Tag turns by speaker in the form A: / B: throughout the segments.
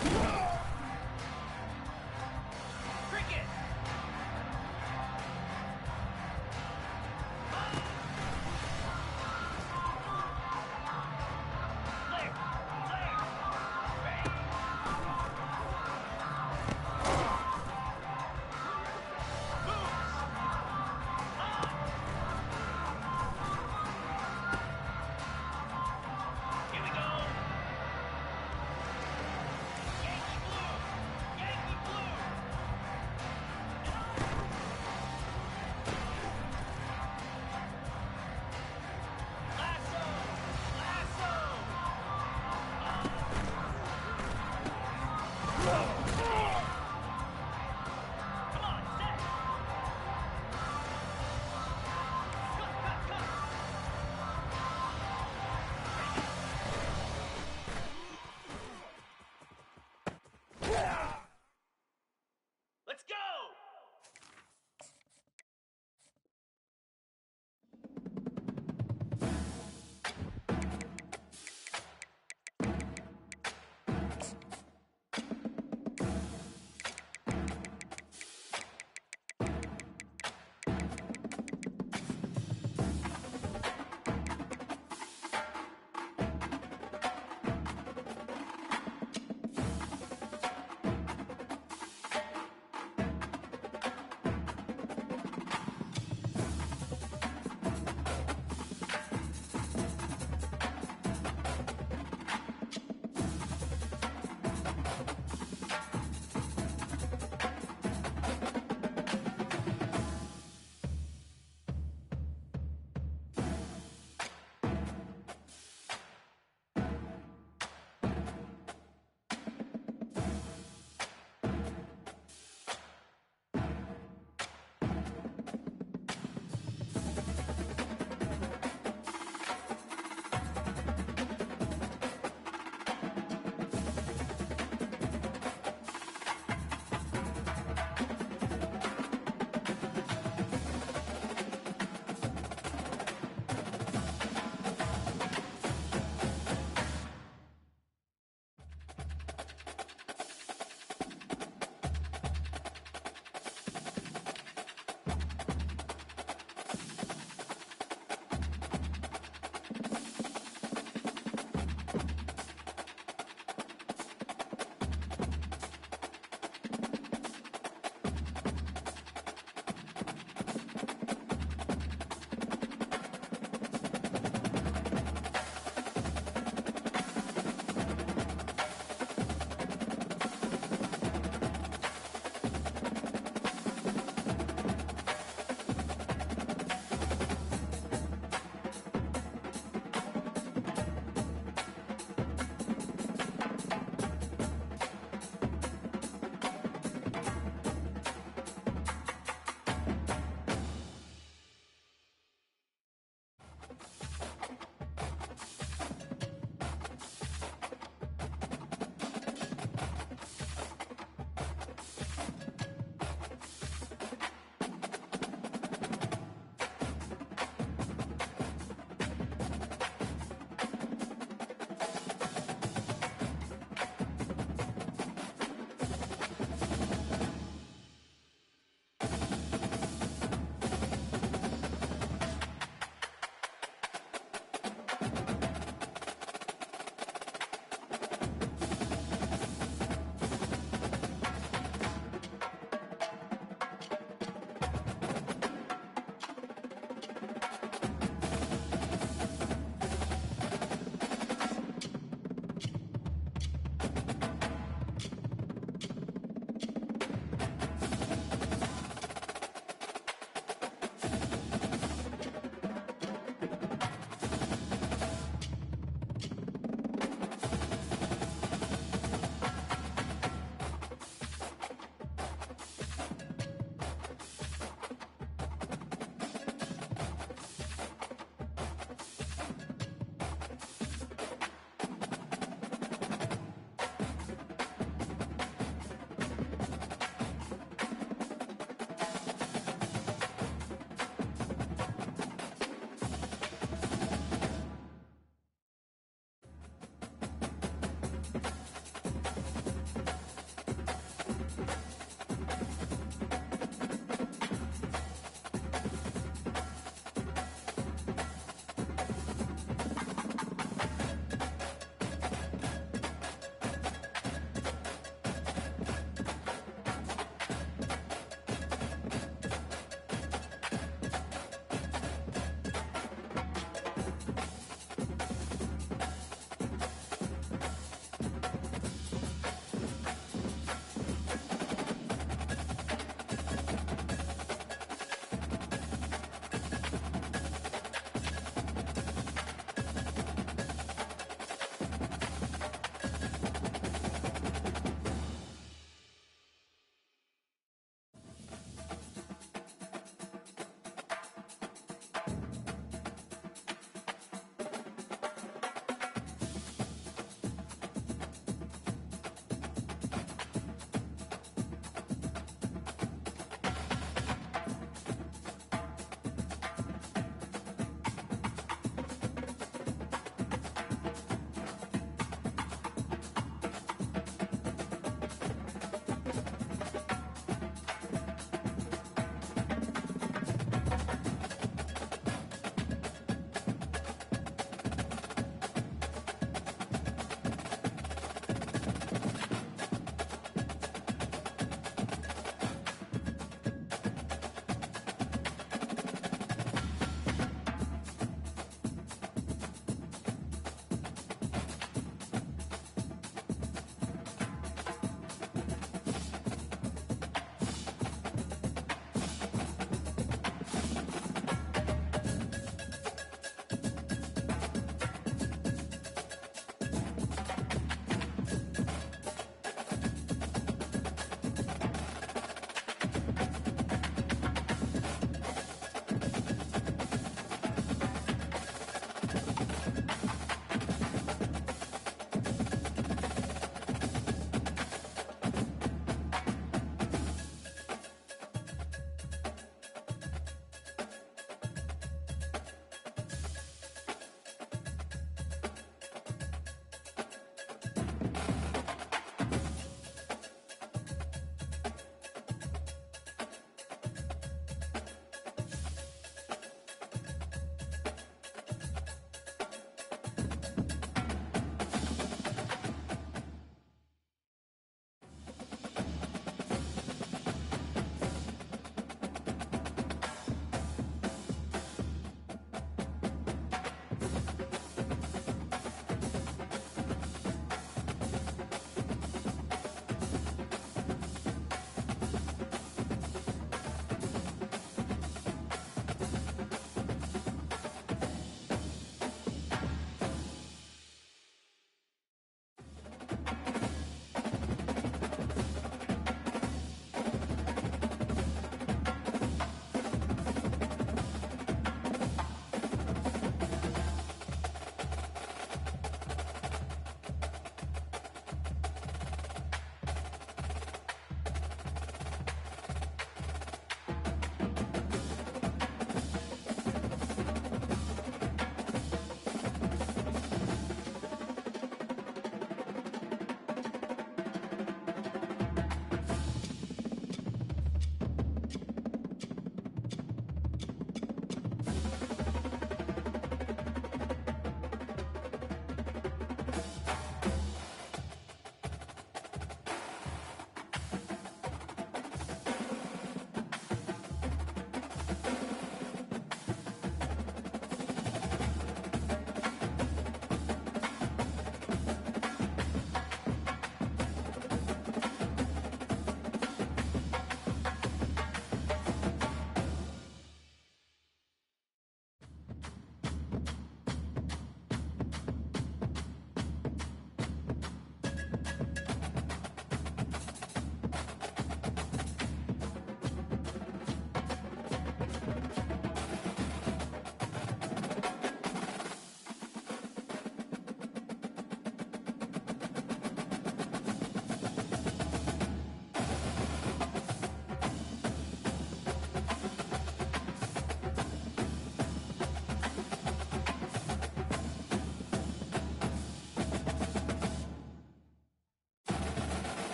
A: Cricket! Here we go! Yankees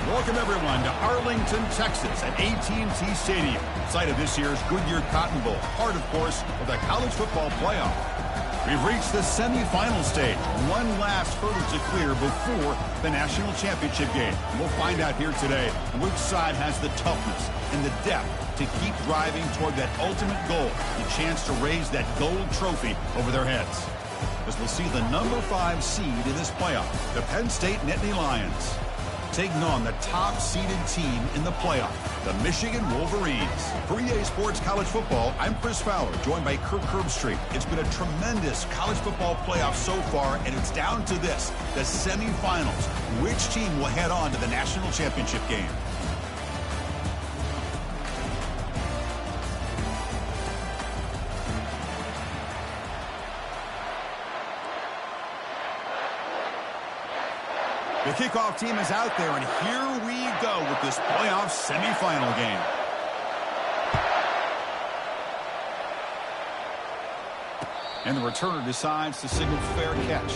A: Welcome, everyone, to Arlington, Texas at AT&T Stadium, site of this year's Goodyear Cotton Bowl, part, of course, of the college football playoff. We've reached the semifinal stage, one last hurdle to clear before the national championship game. And we'll find out here today which side has the toughness and the depth to keep driving toward that ultimate goal, the chance to raise that gold trophy over their heads. As we'll see the number 5 seed in this playoff, the Penn State Nittany Lions, taking on the top-seeded team in the playoff, the Michigan Wolverines. For EA Sports College Football, I'm Chris Fowler, joined by Kirk Herbstreit. It's been a tremendous college football playoff so far, and it's down to this, the semifinals. Which team will head on to the national championship game? The kickoff team is out there, and here we go with this playoff semifinal game. And the returner decides to signal fair catch.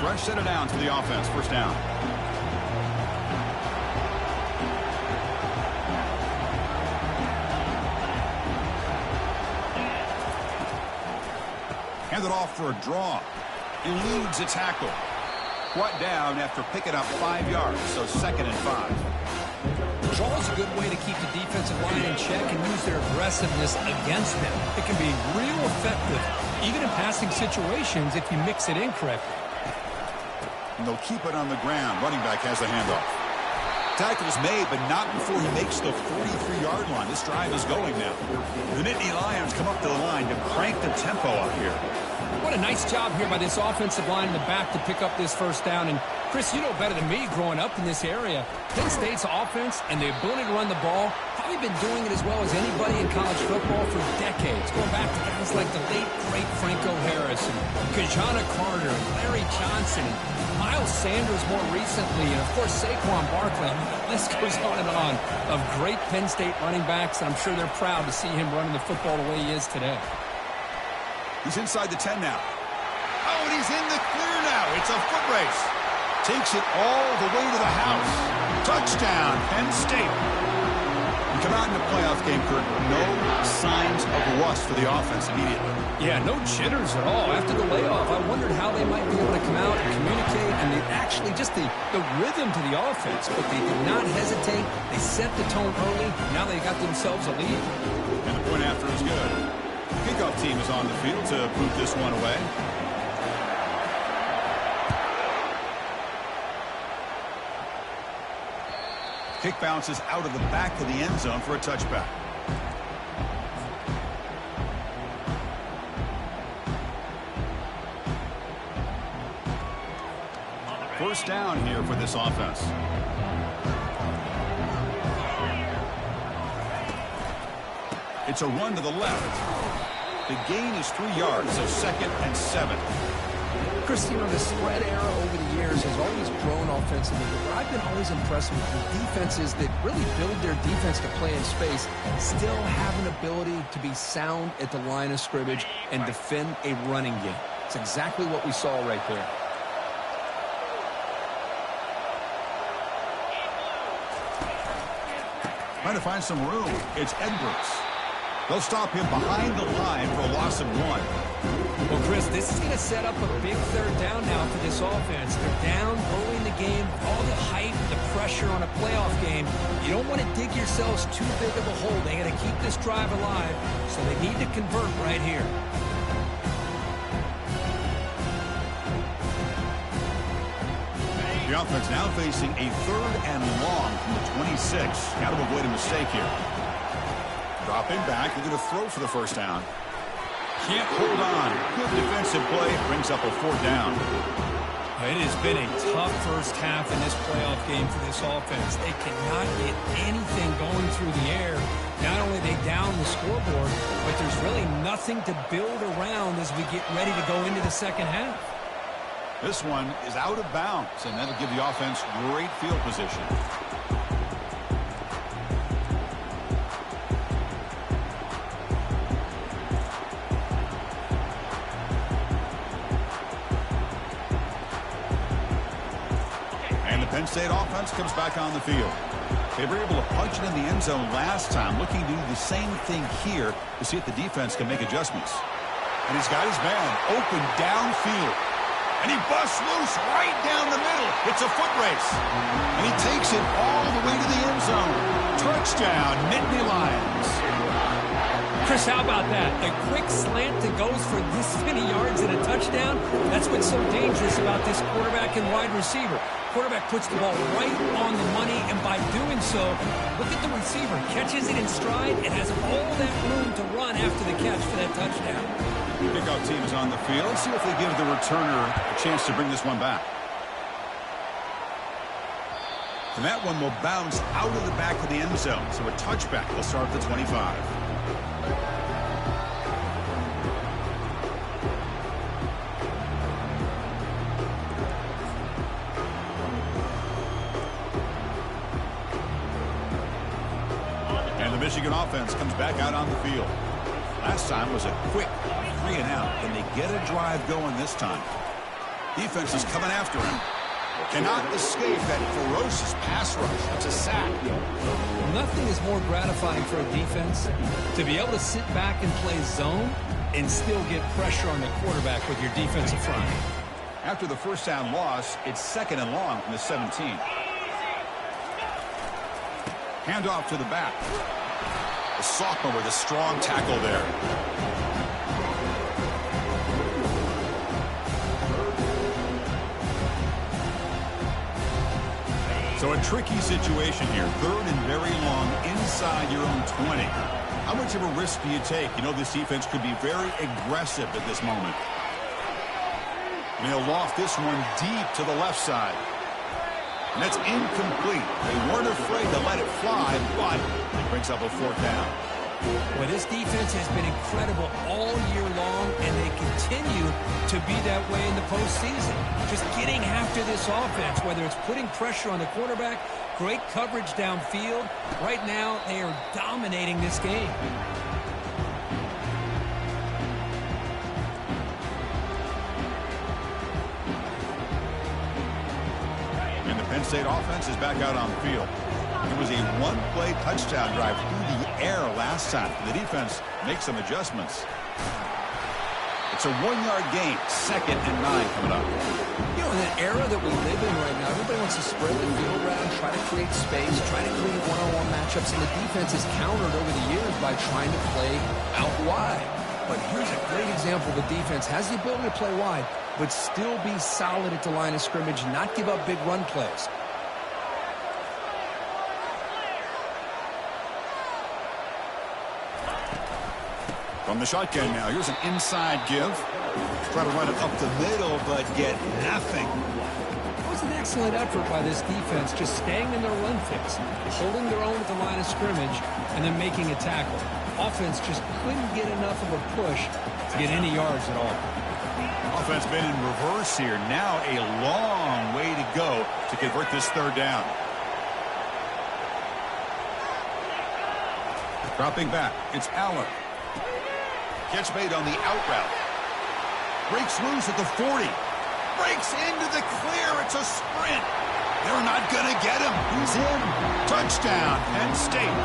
A: Fresh set of downs for the offense, first down. Handed off for a draw. Eludes a tackle. Brought down after picking up 5 yards, so 2nd and 5.
B: Draw is a good way to keep the defensive line in check and use their aggressiveness against them. It can be real effective, even in passing situations, if you mix it in correctly.
A: And they'll keep it on the ground. Running back has the handoff. Tackle is made, but not before he makes the 43-yard line. This drive is going now. The Nittany Lions come up to the line to crank the tempo up here.
B: What a nice job here by this offensive line in the back to pick up this first down. And, Chris, you know better than me growing up in this area. Penn State's offense and the ability to run the ball, probably been doing it as well as anybody in college football for decades. Going back to guys like the late, great Franco Harris and Kajana Carter and Larry Johnson and Miles Sanders more recently, and, of course, Saquon Barkley. I mean, the list goes on and on of great Penn State running backs, and I'm sure they're proud to see him running the football the way he is today.
A: He's inside the 10 now. Oh, and he's in the clear now. It's a foot race. Takes it all the way to the house. Touchdown, Penn State. We come out in the playoff game, Kurt. No signs of rust for the offense immediately.
B: Yeah, no jitters at all. After the layoff, I wondered how they might be able to come out and communicate, and they actually just the rhythm to the offense, but they did not hesitate. They set the tone early. Now they got themselves a lead.
A: And the point after is good. The kickoff team is on the field to boot this one away. Kick bounces out of the back of the end zone for a touchback. First down here for this offense. It's a run to the left. The gain is 3 yards, so 2nd and 7.
B: Chris, you know, the spread era over the years has always grown offensively, but I've been always impressed with the defenses that really build their defense to play in space, still have an ability to be sound at the line of scrimmage and defend a running game. It's exactly what we saw right there.
A: Trying to find some room. It's Edwards. They'll stop him behind the line for a loss of 1.
B: Well, Chris, this is going to set up a big third down now for this offense. They're down early in the game. All the hype, the pressure on a playoff game. You don't want to dig yourselves too big of a hole. They got to keep this drive alive, so they need to convert right here.
A: The offense now facing a 3rd and long from the 26. Got to avoid a mistake here. Dropping back, they're going to throw for the first down. Can't hold on. Good defensive play, brings up a 4th down.
B: It has been a tough first half in this playoff game for this offense. They cannot get anything going through the air. Not only they down the scoreboard, but there's really nothing to build around as we get ready to go into the second half.
A: This one is out of bounds, and that'll give the offense great field position. Penn State offense comes back on the field. They were able to punch it in the end zone last time, looking to do the same thing here to see if the defense can make adjustments. And he's got his man open downfield. And he busts loose right down the middle. It's a foot race. And he takes it all the way to the end zone. Touchdown, Nittany Lions.
B: Chris, how about that? A quick slant that goes for this many yards and a touchdown. That's what's so dangerous about this quarterback and wide receiver. Quarterback puts the ball right on the money, and by doing so, look at the receiver. Catches it in stride and has all that room to run after the catch for that touchdown.
A: Kickoff team is on the field. Let's see if they give the returner a chance to bring this one back. And that one will bounce out of the back of the end zone. So a touchback will start at the 25. And the Michigan offense comes back out on the field. Last time was a quick 3 and out. Can they get a drive going this time? Defense is coming after him. Cannot escape that ferocious pass rush. It's a sack.
B: Nothing is more gratifying for a defense to be able to sit back and play zone and still get pressure on the quarterback with your defensive front.
A: After the first down loss, it's 2nd and long from the 17. Handoff to the back. The sophomore with a strong tackle there. So a tricky situation here. 3rd and very long inside your own 20. How much of a risk do you take? You know this defense could be very aggressive at this moment. And they'll loft this one deep to the left side. And that's incomplete. They weren't afraid to let it fly, but it brings up a 4th down.
B: Well, this defense has been incredible all year long, and they continue to be that way in the postseason. Just getting after this offense, whether it's putting pressure on the quarterback, great coverage downfield. Right now, they are dominating this game.
A: And the Penn State offense is back out on the field. It was a one-play touchdown drive through the air last time. The defense makes some adjustments. It's a 1-yard gain. 2nd and 9 coming up.
B: You know, in the era that we live in right now, everybody wants to spread the field around, try to create space, try to create one-on-one matchups, and the defense has countered over the years by trying to play out wide. But here's a great example. The defense has the ability to play wide, but still be solid at the line of scrimmage, not give up big run plays.
A: From the shotgun now, here's an inside give. Try to run it up the middle, but get nothing.
B: It was an excellent effort by this defense, just staying in their run fix, holding their own at the line of scrimmage, and then making a tackle. Offense just couldn't get enough of a push to get any yards at all.
A: Offense been in reverse here. Now a long way to go to convert this 3rd down. Dropping back, it's Allen. Catch made on the out route. Breaks loose at the 40. Breaks into the clear. It's a sprint. They're not going to get him. He's in. Touchdown, Penn State.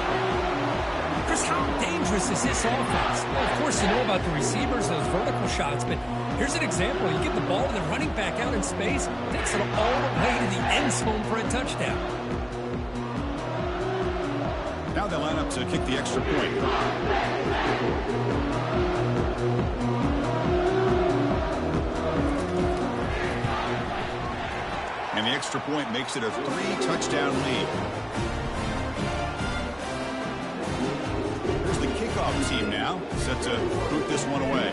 B: Chris, how dangerous is this offense? Well, of course, you know about the receivers, those vertical shots, but here's an example. You give the ball to the running back out in space, takes it all the way to the end zone for a touchdown.
A: Now they line up to kick the extra point. And the extra point makes it a 3-touchdown lead. Here's the kickoff team now, set to boot this one away.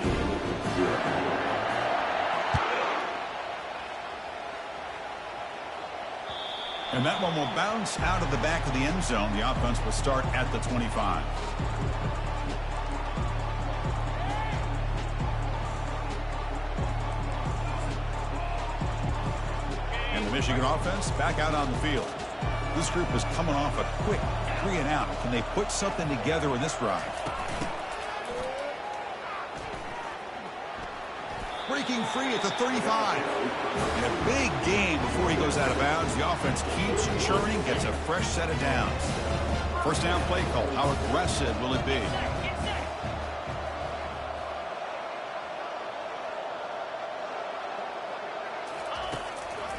A: And that one will bounce out of the back of the end zone. The offense will start at the 25. And the Michigan offense back out on the field. This group is coming off a quick 3 and out. Can they put something together in this drive? Breaking free at the 35. And a big gain before he goes out of bounds. The offense keeps churning, gets a fresh set of downs. First down play call. How aggressive will it be?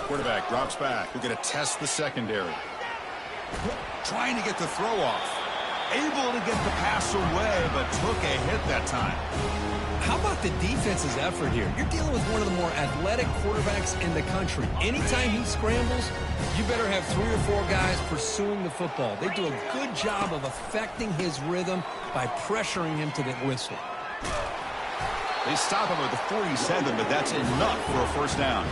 A: Quarterback drops back. We're going to test the secondary. Trying to get the throw off. Able to get the pass away, but took a hit that time.
B: How about the defense's effort here? You're dealing with one of the more athletic quarterbacks in the country. Anytime he scrambles, you better have 3 or 4 guys pursuing the football. They do a good job of affecting his rhythm by pressuring him to the whistle.
A: They stop him at the 47, but that's enough for a first down.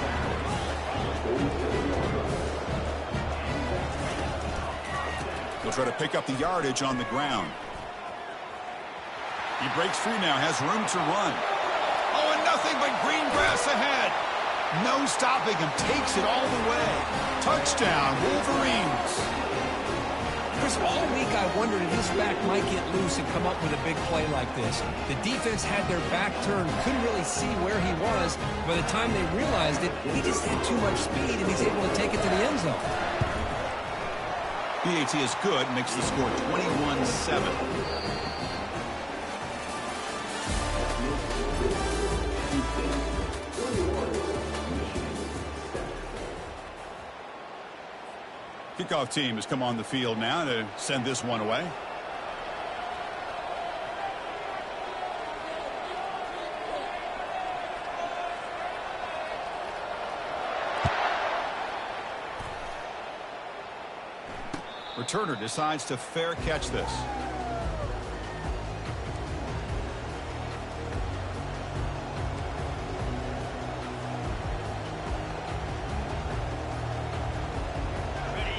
A: He'll try to pick up the yardage on the ground. He breaks free now, has room to run. Oh, and nothing but green grass ahead. No stopping him, takes it all the way. Touchdown, Wolverines.
B: Chris, all week I wondered if this back might get loose and come up with a big play like this. The defense had their back turned, couldn't really see where he was. By the time they realized it, he just had too much speed, and he's able to take it to the end zone.
A: BAT is good, makes the score 21-7. Kickoff team has come on the field now to send this one away. Returner decides to fair catch this.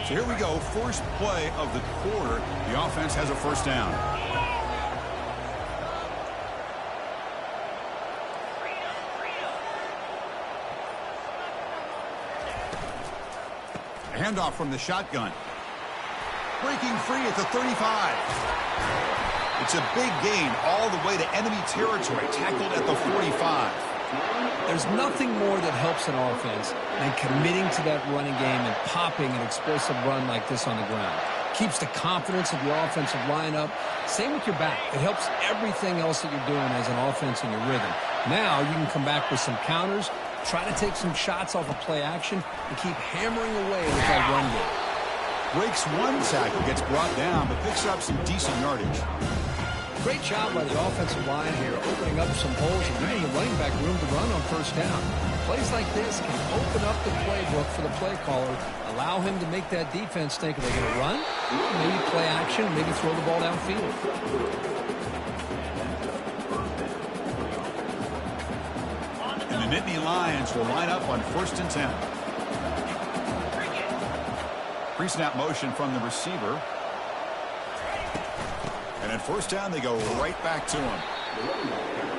A: So here we go, first play of the quarter. The offense has a first down. A handoff from the shotgun. Breaking free at the 35. It's a big gain all the way to enemy territory, tackled at the 45.
B: There's nothing more that helps an offense than committing to that running game and popping an explosive run like this on the ground. Keeps the confidence of your offensive lineup. Same with your back. It helps everything else that you're doing as an offense in your rhythm. Now you can come back with some counters, try to take some shots off of play action, and keep hammering away with that run game.
A: Breaks one tackle, gets brought down, but picks up some decent yardage.
B: Great job by the offensive line here, opening up some holes and giving the running back room to run on first down. Plays like this can open up the playbook for the play caller, allow him to make that defense think, are they going to run? Maybe play action, maybe throw the ball downfield.
A: And the Nittany Lions will line up on 1st and 10. Pre-snap motion from the receiver. And at first down, they go right back to him.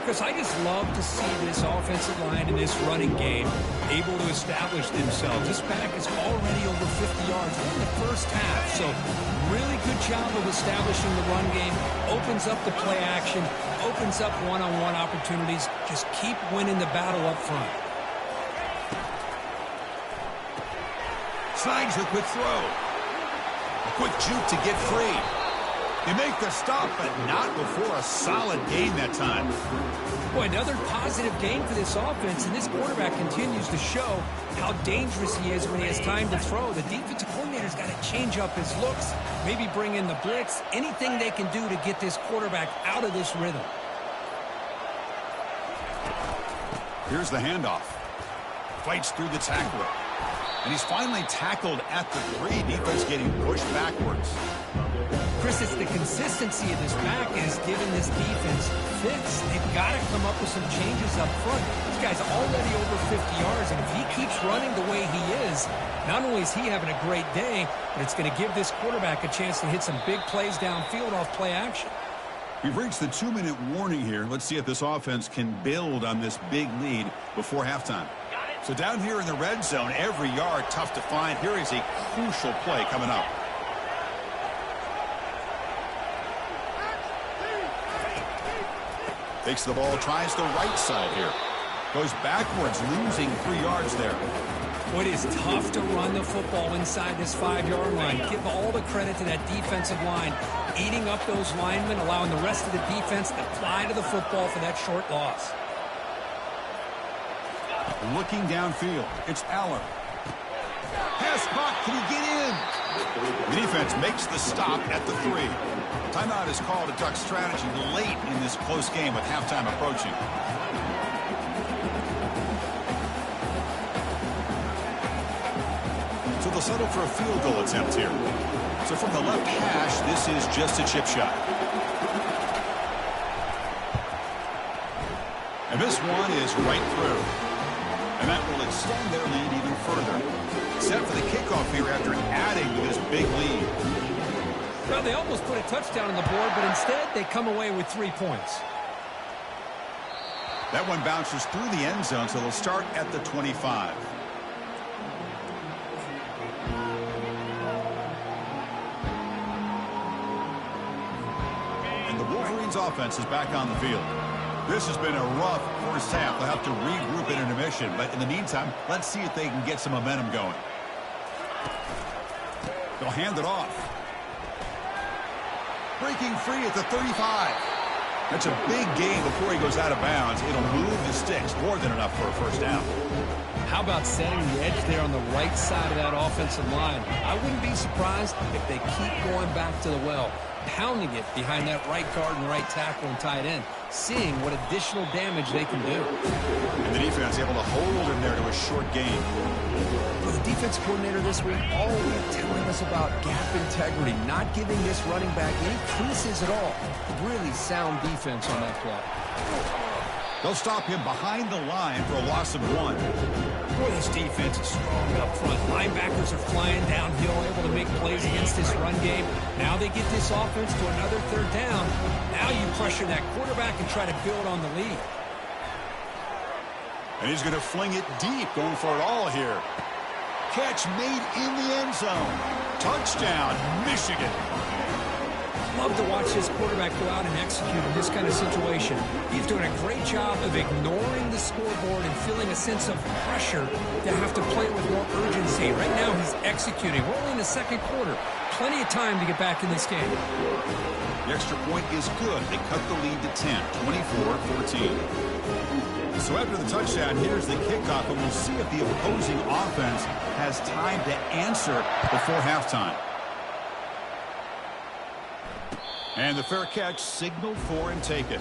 B: Chris, I just love to see this offensive line in this running game able to establish themselves. This back is already over 50 yards in the first half. So really good job of establishing the run game. Opens up the play action. Opens up one-on-one opportunities. Just keep winning the battle up front.
A: Slides a quick throw. A quick juke to get free. They make the stop, but not before a solid gain that time.
B: Boy, another positive gain for this offense, and this quarterback continues to show how dangerous he is when he has time to throw. The defensive coordinator's got to change up his looks, maybe bring in the blitz, anything they can do to get this quarterback out of this rhythm.
A: Here's the handoff. Fights through the tackler. And he's finally tackled at the 3. Defense getting pushed backwards.
B: Chris, it's the consistency of this back is giving this defense fits. They've got to come up with some changes up front. This guy's already over 50 yards, and if he keeps running the way he is, not only is he having a great day, but it's going to give this quarterback a chance to hit some big plays downfield off play action.
A: We've reached the 2-minute warning here. Let's see if this offense can build on this big lead before halftime. So down here in the red zone, every yard tough to find. Here is a crucial play coming up. Takes the ball, tries the right side here. Goes backwards, losing 3 yards there.
B: Well, it is tough to run the football inside this 5-yard line. Give all the credit to that defensive line, eating up those linemen, allowing the rest of the defense to fly to the football for that short loss.
A: Looking downfield, it's Aller. Pass caught, can he get in? The defense makes the stop at the 3. Timeout is called to duck strategy late in this close game with halftime approaching. So they'll settle for a field goal attempt here. So from the left hash, this is just a chip shot. And this one is right through. And that will extend their lead even further. Set for the kickoff here after adding to this big lead.
B: Well, they almost put a touchdown on the board, but instead they come away with 3 points.
A: That one bounces through the end zone, so they'll start at the 25. And the Wolverines offense is back on the field. This has been a rough first half. They'll have to regroup in intermission, but in the meantime, let's see if they can get some momentum going. They'll hand it off. Breaking free at the 35. That's a big gain before he goes out of bounds. It'll move the sticks, more than enough for a first down.
B: How about setting the edge there on the right side of that offensive line? I wouldn't be surprised if they keep going back to the well, pounding it behind that right guard and right tackle and tight end, seeing what additional damage they can do.
A: And the defense able to hold him there to a short gain.
B: For the defense coordinator this week, all week telling us about gap integrity, not giving this running back any creases at all. Really sound defense on that play.
A: They'll stop him behind the line for a loss of 1.
B: Boy, this defense is strong up front. Linebackers are flying downhill, able to make plays against this run game. Now they get this offense to another 3rd down. Now you pressure that quarterback and try to build on the lead.
A: And he's going to fling it deep, going for it all here. Catch made in the end zone. Touchdown, Michigan.
B: Love to watch this quarterback go out and execute in this kind of situation. He's doing a great job of ignoring the scoreboard and feeling a sense of pressure to have to play with more urgency. Right now he's executing. We're only in the 2nd quarter. Plenty of time to get back in this game.
A: The extra point is good. They cut the lead to 10, 24-14. So after the touchdown, here's the kickoff, and we'll see if the opposing offense has time to answer before halftime. And the fair catch signaled for and taken.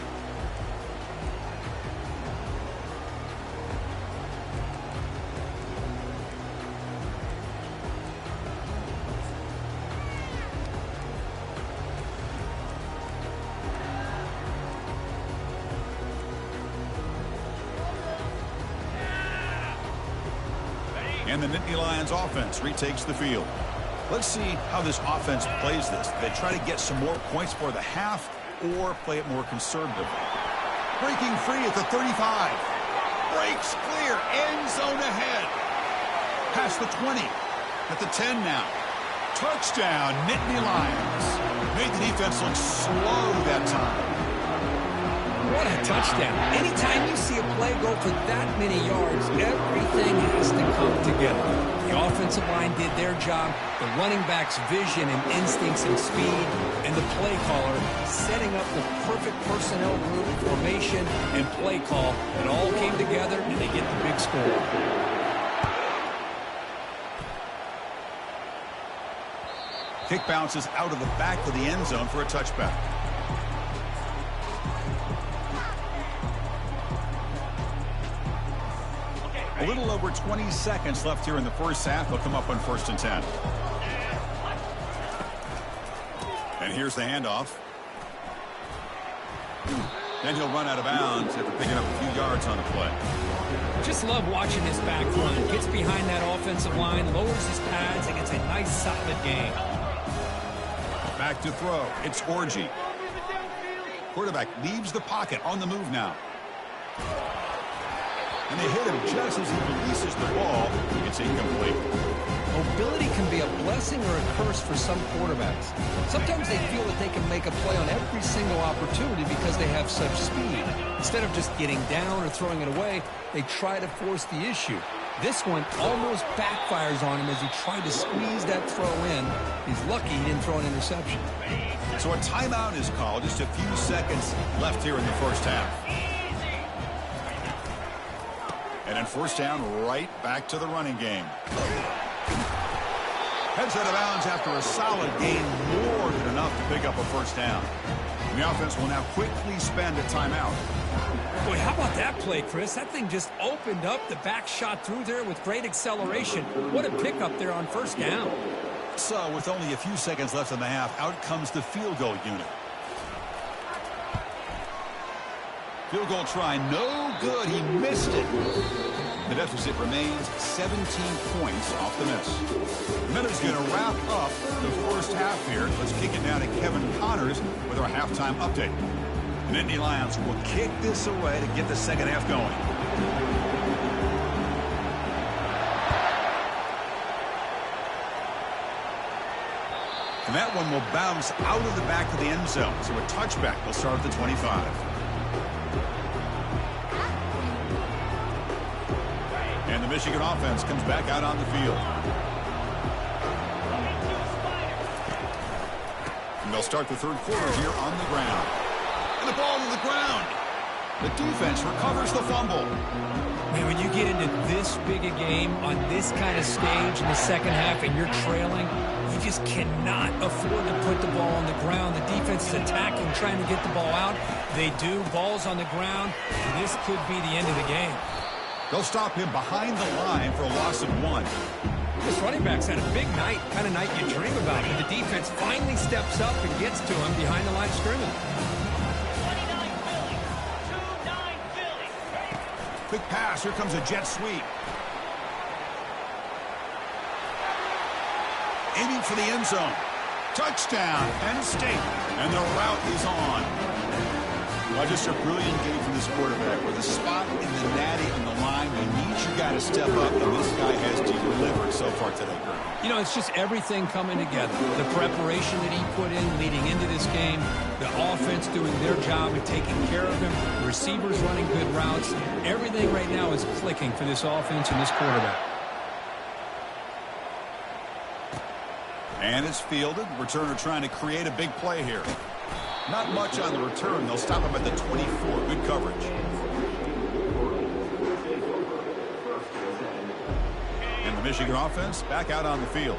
A: And the Nittany Lions offense retakes the field. Let's see how this offense plays this. They try to get some more points for the half or play it more conservatively. Breaking free at the 35. Breaks clear. End zone ahead. Past the 20. At the 10 now. Touchdown, Nittany Lions. Made the defense look slow that time.
B: What a touchdown. Anytime you see a play go for that many yards, everything has to come together. The offensive line did their job, the running back's vision and instincts and speed, and the play caller setting up the perfect personnel group, formation, and play call. It all came together, and they get the big score.
A: Kick bounces out of the back of the end zone for a touchback. A little over 20 seconds left here in the first half. They'll come up on 1st and 10. And here's the handoff. Then he'll run out of bounds after picking up a few yards on the play.
B: Just love watching this back run. Gets behind that offensive line, lowers his pads, and gets a nice solid gain.
A: Back to throw. It's Orji. Quarterback leaves the pocket on the move now. And they hit him just as he releases the ball. It's incomplete.
B: Mobility can be a blessing or a curse for some quarterbacks. Sometimes they feel that they can make a play on every single opportunity because they have such speed. Instead of just getting down or throwing it away, they try to force the issue. This one almost backfires on him as he tried to squeeze that throw in. He's lucky he didn't throw an interception.
A: So a timeout is called. Just a few seconds left here in the first half. And then first down, right back to the running game. Heads out of bounds after a solid gain, more than enough to pick up a first down. And the offense will now quickly spend a timeout.
B: Boy, how about that play, Chris? That thing just opened up. The back shot through there with great acceleration. What a pickup there on first down.
A: So with only a few seconds left in the half, out comes the field goal unit. Field goal try, no good. He missed it. The deficit remains 17 points off the miss. Miller's going to wrap up the first half here. Let's kick it down to Kevin Connors with our halftime update. The Nittany Lions will kick this away to get the second half going. And that one will bounce out of the back of the end zone. So a touchback will start at the 25. And the Michigan offense comes back out on the field. And they'll start the third quarter here on the ground. And the ball to the ground. The defense recovers the fumble.
B: Man, when you get into this big a game on this kind of stage in the second half and you're trailing, you just cannot afford to put the ball on the ground. The defense is attacking, trying to get the ball out. They do. Ball's on the ground. This could be the end of the game.
A: They'll stop him behind the line for a loss of 1.
B: This running back's had a big night, kind of night you dream about. But the defense finally steps up and gets to him behind the line of scrimmage.
A: Quick pass. Here comes a jet sweep. Aiming for the end zone. Touchdown, Penn State. And the route is on. Well, just a brilliant game from this quarterback. With a spot in the natty on the line, you need your guy to step up, and this guy has delivered so far today.
B: You know, it's just everything coming together. The preparation that he put in leading into this game, the offense doing their job of taking care of him, the receivers running good routes. Everything right now is clicking for this offense and this quarterback.
A: And it's fielded. Returner trying to create a big play here. Not much on the return. They'll stop him at the 24. Good coverage. And the Michigan offense back out on the field.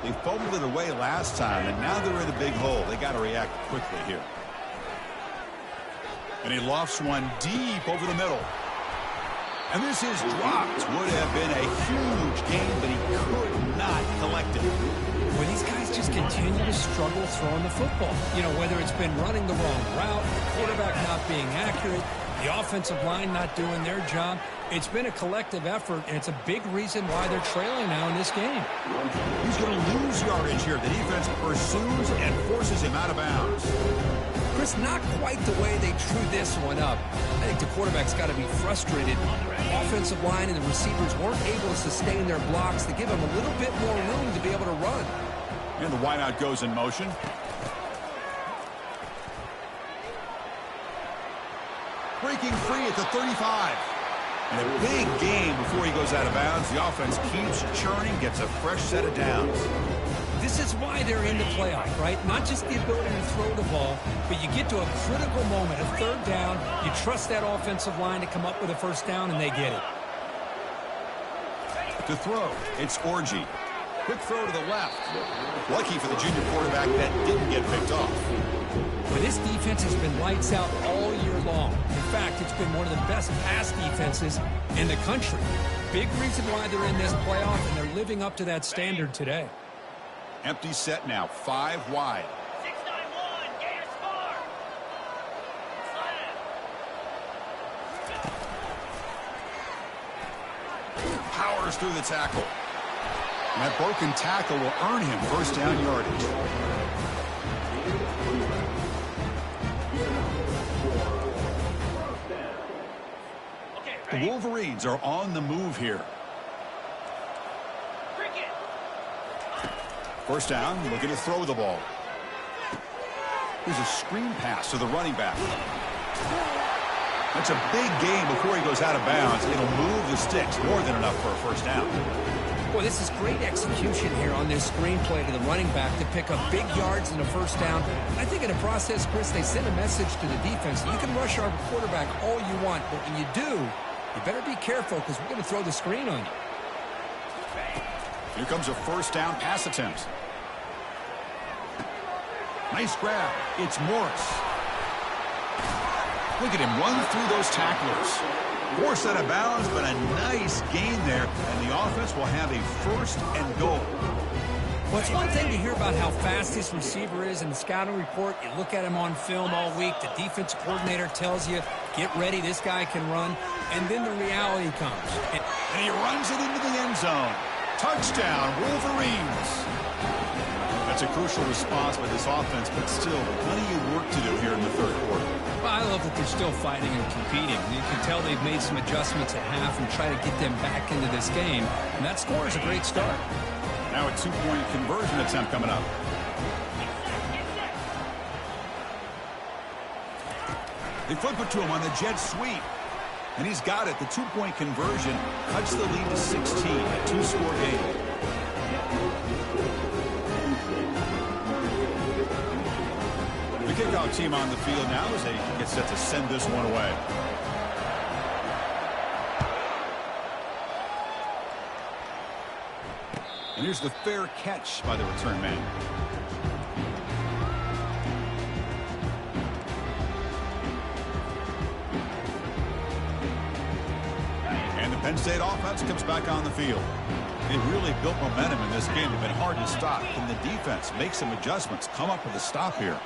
A: They fumbled it away last time, and now they're in a big hole. They got to react quickly here. And he lofts one deep over the middle. And this is dropped. Would have been a huge game, but he could not collect it.
B: Well, these guys just continue to struggle throwing the football. You know, whether it's been running the wrong route, the quarterback not being accurate, the offensive line not doing their job. It's been a collective effort, and it's a big reason why they're trailing now in this game.
A: He's going to lose yardage here. The defense pursues and forces him out of bounds.
B: Chris, not quite the way they drew this one up. I think the quarterback's got to be frustrated. Offensive line and the receivers weren't able to sustain their blocks to give him a little bit more room to be able to run.
A: And the wideout goes in motion. Breaking free at the 35. And a big game before he goes out of bounds. The offense keeps churning, gets a fresh set of downs.
B: This is why they're in the playoff, right? Not just the ability to throw the ball, but you get to a critical moment, a third down. You trust that offensive line to come up with a first down, and they get it.
A: To throw, it's Orji. Quick throw to the left. Lucky for the junior quarterback that didn't get picked off.
B: Well, this defense has been lights out all year long. In fact, it's been one of the best pass defenses in the country. Big reason why they're in this playoff, and they're living up to that standard today.
A: Empty set now, 5 wide.
C: 6-9-1, Gator score.
A: Powers through the tackle. And that broken tackle will earn him first down yardage. The Wolverines are on the move here.
C: Cricket.
A: First down, looking to throw the ball. Here's a screen pass to the running back. That's a big gain before he goes out of bounds. It'll move the sticks, more than enough for a first down.
B: Boy, this is great execution here on this screenplay to the running back to pick up big yards and a first down. I think in the process, Chris, they send a message to the defense. You can rush our quarterback all you want, but when you do, you better be careful because we're going to throw the screen on you.
A: Here comes a first down pass attempt. Nice grab. It's Morris. Look at him run through those tacklers. Forced out of bounds, but a nice gain there, and the offense will have a first and goal.
B: Well, it's one thing to hear about how fast this receiver is in the scouting report. You look at him on film all week. The defense coordinator tells you, get ready, this guy can run. And then the reality comes.
A: And he runs it into the end zone. Touchdown, Wolverines. That's a crucial response by this offense, but still plenty of work to do here in the third quarter.
B: Well, I love that they're still fighting and competing. You can tell they've made some adjustments at half and try to get them back into this game. And that score is a great start.
A: Now a two-point conversion attempt coming up. They flip it to him on the jet sweep. And he's got it. The two-point conversion cuts the lead to 16, a two-score game. The kickoff team on the field now as they get set to send this one away. And here's the fair catch by the return man. And the Penn State offense comes back on the field. They really built momentum in this game. They've been hard to stop. Can the defense make some adjustments, come up with a stop here?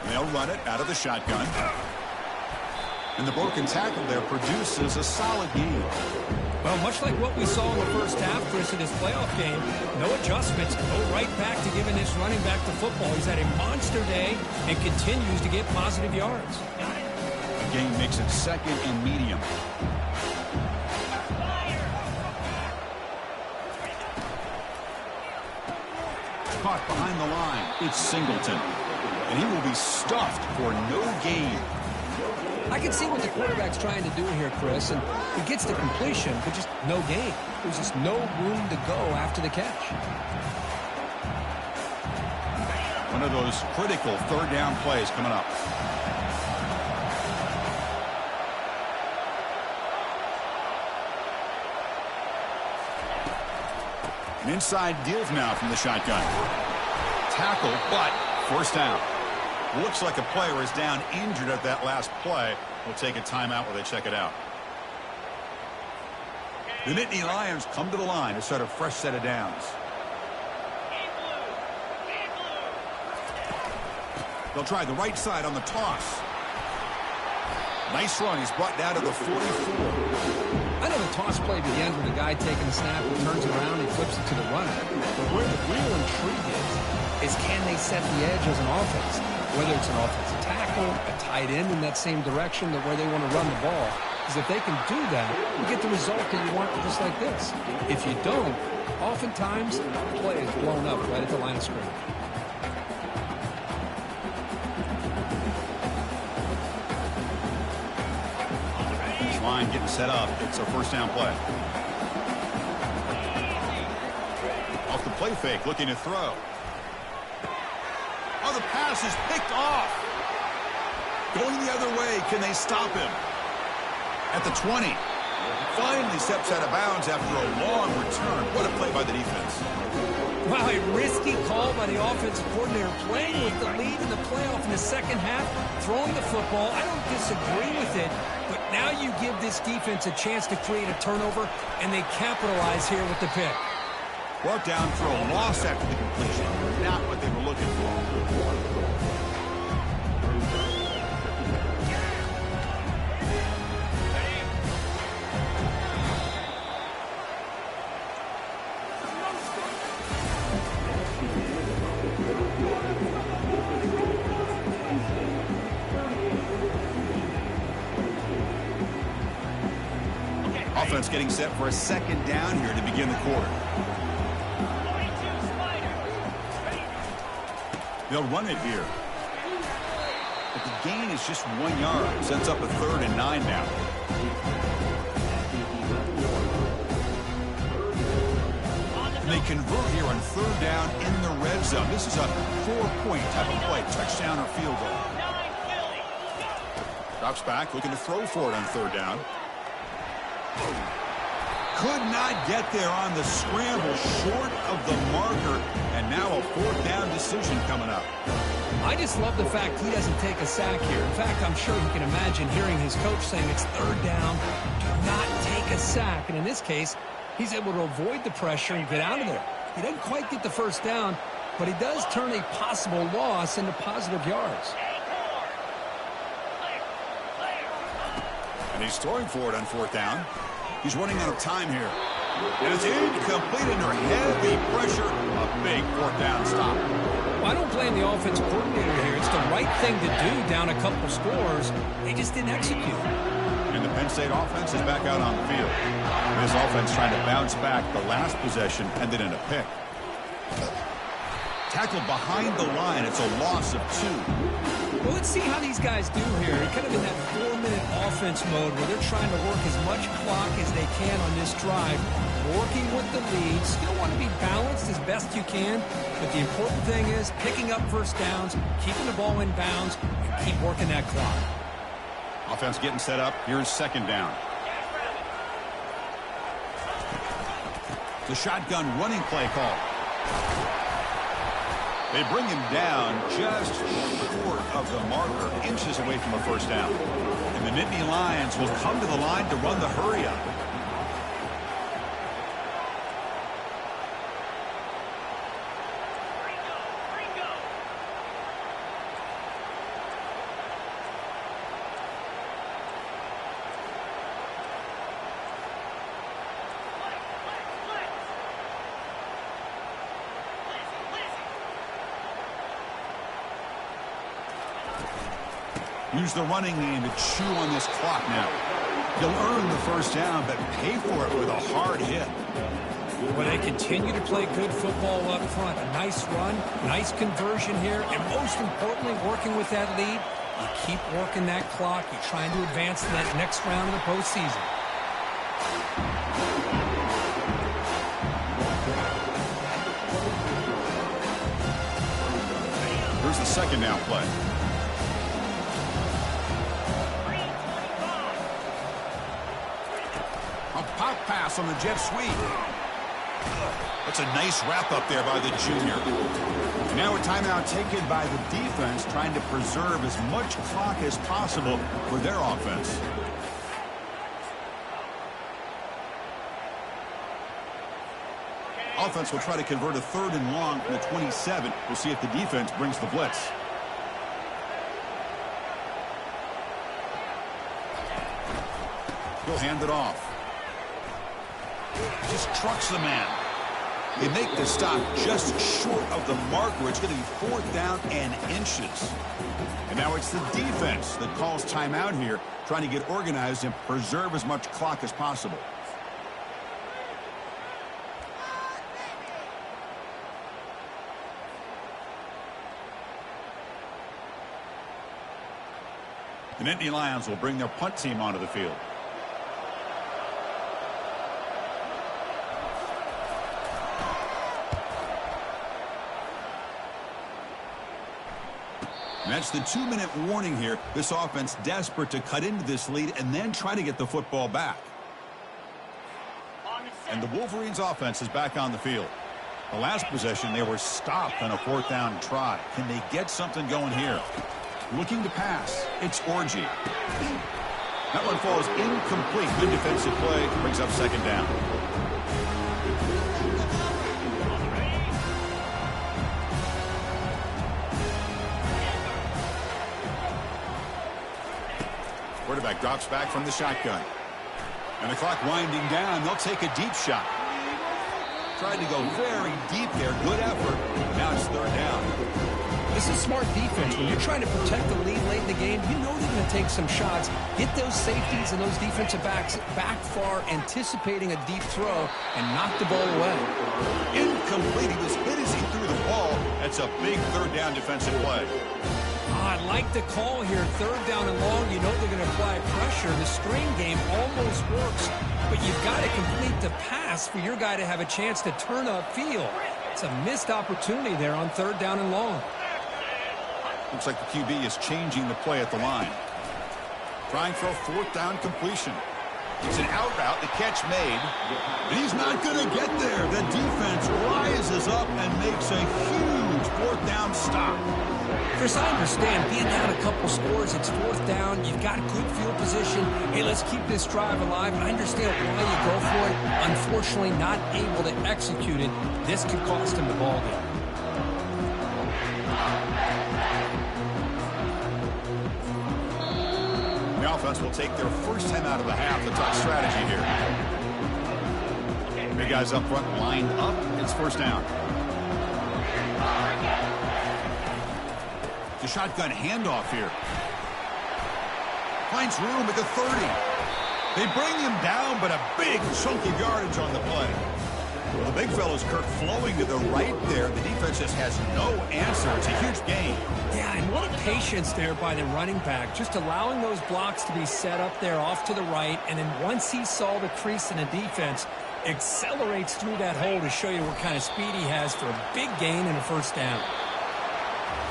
A: And they'll run it out of the shotgun. And the broken tackle there produces a solid gain.
B: Well, much like what we saw in the first half, Chris, in this playoff game, no adjustments. Go right back to giving this running back the football. He's had a monster day and continues to get positive yards.
A: The game makes it second and medium. Caught behind the line. It's Singleton. And he will be stuffed for no gain.
B: I can see what the quarterback's trying to do here, Chris, and he gets the completion, but just no gain. There's just no room to go after the catch.
A: One of those critical third down plays coming up. An inside deal now from the shotgun. Tackle, but first down. Looks like a player is down injured at that last play. We'll take a timeout while they check it out. The Nittany Lions come to the line to start a fresh set of downs. They'll try the right side on the toss. Nice run. He's brought down to the 44.
B: I know the toss play begins with the guy taking the snap and turns around and flips it to the runner. But where the real intrigue is can they set the edge as an offense? Whether it's an offensive tackle, a tight end in that same direction that where they want to run the ball. Because if they can do that, you get the result that you want just like this. If you don't, oftentimes the play is blown up right at the line of scrimmage.
A: This line getting set up. It's a first down play. Off the play fake, looking to throw. Oh, the pass is picked off. Going the other way. Can they stop him? At the 20. Finally steps out of bounds after a long return. What a play by the defense.
B: Wow, a risky call by the offensive coordinator. Playing with the lead in the playoff in the second half. Throwing the football. I don't disagree with it. But now you give this defense a chance to create a turnover. And they capitalize here with the pick.
A: Brought down for a loss after the completion. Not what they were looking for. Offense getting set for a second down here to begin the quarter.
C: 42 Spider.
A: They'll run it here. But the gain is just 1 yard. Sets up a 3rd and 9 now. And they convert here on 3rd down in the red zone. This is a 4-point type of play. Touchdown or field goal.
C: 9 Philly.
A: Drops back, looking to throw for it on 3rd down. Could not get there on the scramble, short of the marker. And now a 4th down decision coming up.
B: I just love the fact he doesn't take a sack here. In fact, I'm sure he can imagine hearing his coach saying it's 3rd down. Do not take a sack. And in this case, he's able to avoid the pressure and get out of there. He doesn't quite get the 1st down, but he does turn a possible loss into positive yards.
A: And he's throwing for it on 4th down. He's running out of time here. And it's incomplete under heavy pressure. A big 4th down stop.
B: Well, I don't blame the offensive coordinator here. It's the right thing to do down a couple scores. They just didn't execute.
A: And the Penn State offense is back out on the field. This offense trying to bounce back. The last possession ended in a pick. Tackled behind the line. It's a loss of 2.
B: Well, let's see how these guys do here. They're kind of in that 4-minute offense mode where they're trying to work as much clock as they can on this drive, working with the lead. Still want to be balanced as best you can, but the important thing is picking up 1st downs, keeping the ball in bounds, and keep working that clock.
A: Offense getting set up. Here's 2nd down. The shotgun running play call. They bring him down just short of the marker, inches away from a 1st down. And the Nittany Lions will come to the line to run the hurry-up. Use the running game to chew on this clock now. He'll earn the 1st down, but pay for it with a hard hit.
B: Well, they continue to play good football up front. A nice run, nice conversion here, and most importantly, working with that lead, you keep working that clock. You're trying to advance to that next round of the postseason.
A: Here's the 2nd down play. Pop pass on the jet sweep. That's a nice wrap up there by the junior. And now a timeout taken by the defense, trying to preserve as much clock as possible for their offense. Offense will try to convert a 3rd and long from the 27. We'll see if the defense brings the blitz. He'll hand it off. Just trucks the man. They make the stop just short of the marker. It's going to be 4th down and inches. And now it's the defense that calls timeout here, trying to get organized and preserve as much clock as possible. The Nittany Lions will bring their punt team onto the field. And that's the 2-minute warning here. This offense desperate to cut into this lead and then try to get the football back. And the Wolverines offense is back on the field. The last possession, they were stopped on a 4th down try. Can they get something going here? Looking to pass. It's Orgy. That one falls incomplete. Good defensive play. Brings up 2nd down. Quarterback drops back from the shotgun. And the clock winding down. They'll take a deep shot. Tried to go very deep there. Good effort. Now it's 3rd down.
B: This is smart defense. When you're trying to protect the lead late in the game, you know they're going to take some shots. Get those safeties and those defensive backs back far, anticipating a deep throw, and knock the ball away.
A: Incomplete. He was hit as he threw the ball. That's a big third down defensive play.
B: I like the call here. Third down and long, you know they're going to apply pressure. The screen game almost works, but you've got to complete the pass for your guy to have a chance to turn upfield. It's a missed opportunity there on third down and long.
A: Looks like the QB is changing the play at the line. Trying for a fourth down completion. It's an out route, the catch made. But he's not going to get there. The defense rises up and makes a huge fourth down stop.
B: Chris, I understand being down a couple scores, it's fourth down, you've got good field position. Hey, let's keep this drive alive. I understand why you go for it. Unfortunately, not able to execute it. This could cost him the ball game.
A: The offense will take their first time out of the half. The tough strategy here. Big guys up front lined up. It's first down. The shotgun handoff here. Finds room at the 30. They bring him down, but a big chunk of yardage on the play. Well, the big fellow's Kirk flowing to the right there. The defense just has no answer. It's a huge gain.
B: Yeah, and what a patience there by the running back. Just allowing those blocks to be set up there off to the right. And then once he saw the crease in the defense, accelerates through that hole to show you what kind of speed he has for a big gain and a first down.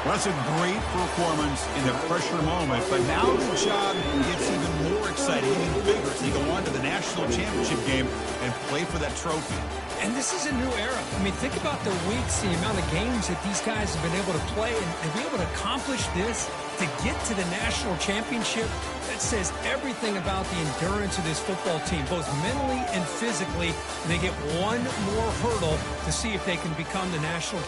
A: Well, that's a great performance in the pressure moment, but now the job gets even more exciting, even bigger, as they go on to the national championship game and play for that trophy.
B: And this is a new era. I mean, think about the weeks, the amount of games that these guys have been able to play, and be able to accomplish this, to get to the national championship. That says everything about the endurance of this football team, both mentally and physically. And they get one more hurdle to see if they can become the national